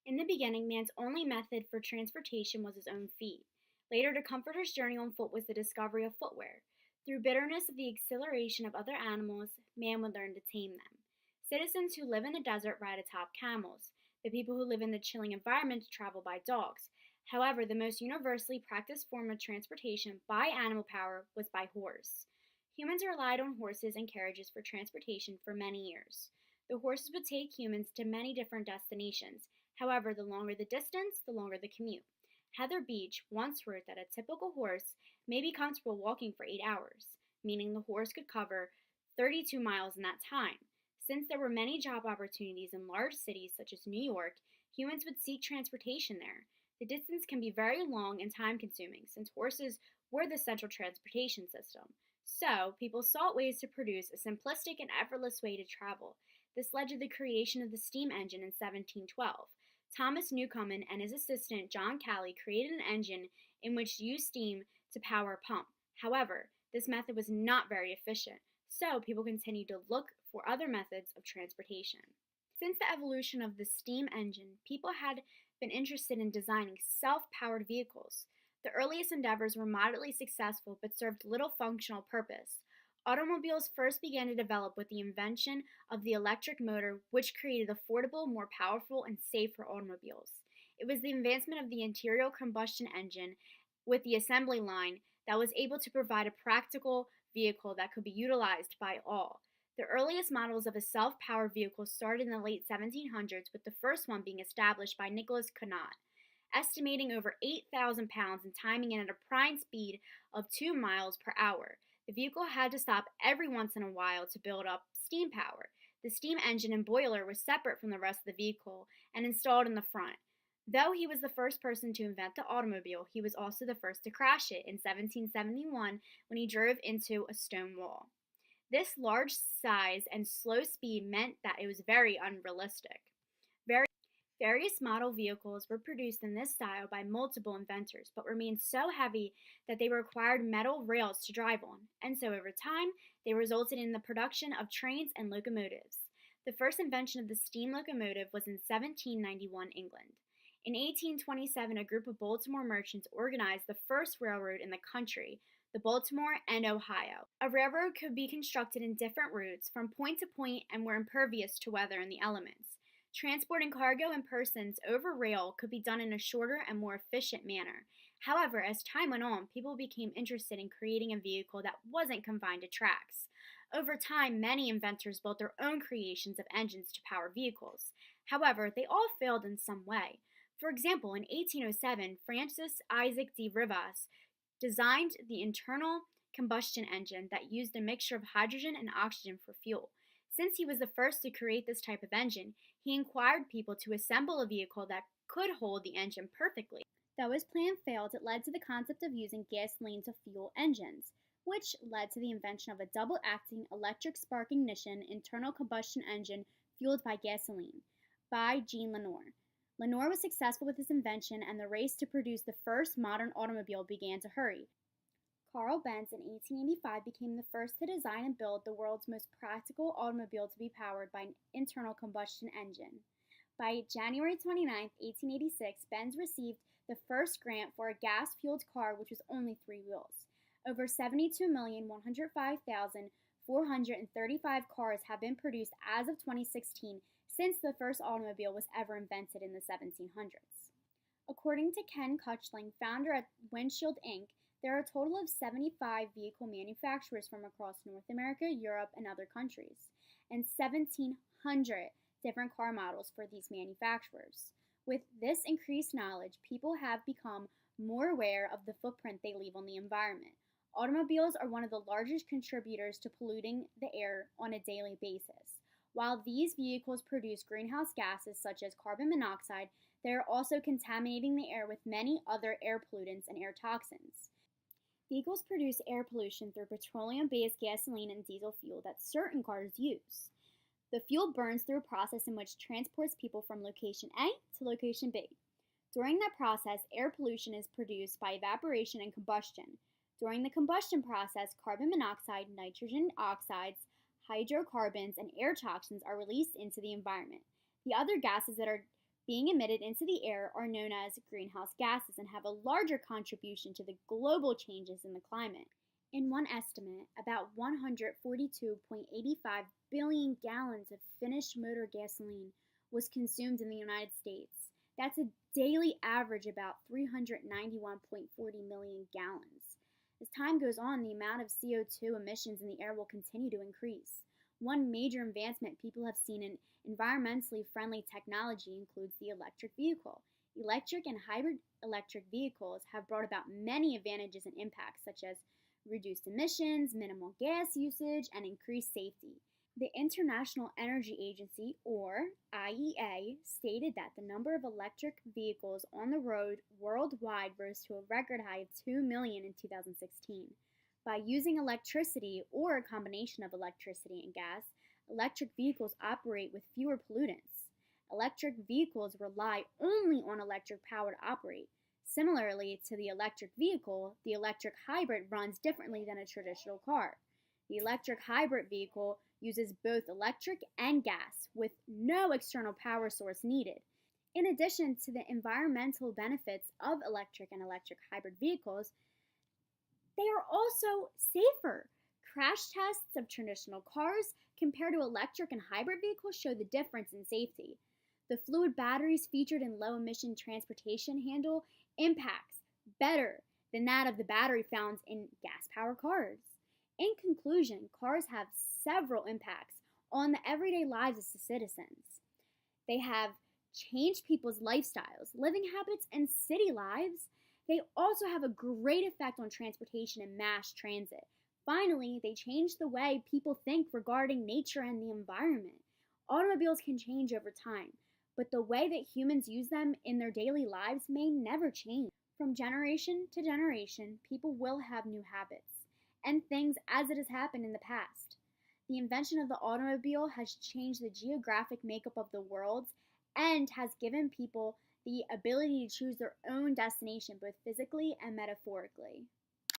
In the beginning, man's only method for transportation was his own feet. Later, to comfort his journey on foot was the discovery of footwear. Through bitterness of the exhilaration of other animals, man would learn to tame them. Citizens who live in the desert ride atop camels. The people who live in the chilling environment travel by dogs. However, the most universally practiced form of transportation by animal power was by horse. Humans relied on horses and carriages for transportation for many years. The horses would take humans to many different destinations. However, the longer the distance, the longer the commute. Heather Beach once wrote that a typical horse may be comfortable walking for 8 hours, meaning the horse could cover 32 miles in that time. Since there were many job opportunities in large cities such as New York, humans would seek transportation there. The distance can be very long and time consuming since horses were the central transportation system. So, people sought ways to produce a simplistic and effortless way to travel. This led to the creation of the steam engine in 1712. Thomas Newcomen and his assistant John Calley created an engine in which used steam to power a pump. However, this method was not very efficient, so people continued to look for other methods of transportation. Since the evolution of the steam engine, people had been interested in designing self-powered vehicles. The earliest endeavors were moderately successful but served little functional purpose. Automobiles first began to develop with the invention of the electric motor, which created affordable, more powerful, and safer automobiles. It was the advancement of the internal combustion engine with the assembly line that was able to provide a practical vehicle that could be utilized by all. The earliest models of a self-powered vehicle started in the late 1700s, with the first one being established by Nicholas Cugnot, estimating over 8,000 pounds and timing it at a prime speed of 2 miles per hour. The vehicle had to stop every once in a while to build up steam power. The steam engine and boiler were separate from the rest of the vehicle and installed in the front. Though he was the first person to invent the automobile, he was also the first to crash it in 1771 when he drove into a stone wall. This large size and slow speed meant that it was very unrealistic. Various model vehicles were produced in this style by multiple inventors, but remained so heavy that they required metal rails to drive on, and so over time, they resulted in the production of trains and locomotives. The first invention of the steam locomotive was in 1791 England. In 1827, a group of Baltimore merchants organized the first railroad in the country, the Baltimore and Ohio. A railroad could be constructed in different routes from point to point and were impervious to weather and the elements. Transporting cargo and persons over rail could be done in a shorter and more efficient manner. However, as time went on, people became interested in creating a vehicle that wasn't confined to tracks. Over time, many inventors built their own creations of engines to power vehicles. However, they all failed in some way. For example, in 1807, Francis Isaac de Rivas designed the internal combustion engine that used a mixture of hydrogen and oxygen for fuel. Since he was the first to create this type of engine, he inquired people to assemble a vehicle that could hold the engine perfectly. Though his plan failed, it led to the concept of using gasoline to fuel engines, which led to the invention of a double-acting electric spark ignition internal combustion engine fueled by gasoline by Jean Lenoir. Lenoir was successful with his invention, and the race to produce the first modern automobile began to hurry. Carl Benz in 1885 became the first to design and build the world's most practical automobile to be powered by an internal combustion engine. By January 29, 1886, Benz received the first grant for a gas-fueled car which was only 3 wheels. Over 72,105,435 cars have been produced as of 2016 since the first automobile was ever invented in the 1700s. According to Ken Kuchling, founder at Windshield Inc., there are a total of 75 vehicle manufacturers from across North America, Europe, and other countries, and 1,700 different car models for these manufacturers. With this increased knowledge, people have become more aware of the footprint they leave on the environment. Automobiles are one of the largest contributors to polluting the air on a daily basis. While these vehicles produce greenhouse gases such as carbon monoxide, they are also contaminating the air with many other air pollutants and air toxins. Vehicles produce air pollution through petroleum-based gasoline and diesel fuel that certain cars use. The fuel burns through a process in which transports people from location A to location B. During that process, air pollution is produced by evaporation and combustion. During the combustion process, carbon monoxide, nitrogen oxides, hydrocarbons, and air toxins are released into the environment. The other gases that are being emitted into the air are known as greenhouse gases and have a larger contribution to the global changes in the climate. In one estimate, about 142.85 billion gallons of finished motor gasoline was consumed in the United States. That's a daily average about 391.40 million gallons. As time goes on, the amount of CO2 emissions in the air will continue to increase. One major advancement people have seen in environmentally friendly technology includes the electric vehicle. Electric and hybrid electric vehicles have brought about many advantages and impacts, such as reduced emissions, minimal gas usage, and increased safety. The International Energy Agency, or IEA, stated that the number of electric vehicles on the road worldwide rose to a record high of 2 million in 2016. By using electricity or a combination of electricity and gas, electric vehicles operate with fewer pollutants. Electric vehicles rely only on electric power to operate. Similarly to the electric vehicle, the electric hybrid runs differently than a traditional car. The electric hybrid vehicle uses both electric and gas with no external power source needed. In addition to the environmental benefits of electric and electric hybrid vehicles, they are also safer. Crash tests of traditional cars compared to electric and hybrid vehicles show the difference in safety. The fluid batteries featured in low-emission transportation handle impacts better than that of the battery found in gas-powered cars. In conclusion, cars have several impacts on the everyday lives of citizens. They have changed people's lifestyles, living habits, and city lives. They also have a great effect on transportation and mass transit. Finally, they change the way people think regarding nature and the environment. Automobiles can change over time, but the way that humans use them in their daily lives may never change. From generation to generation, people will have new habits and things as it has happened in the past. The invention of the automobile has changed the geographic makeup of the world and has given people the ability to choose their own destination both physically and metaphorically.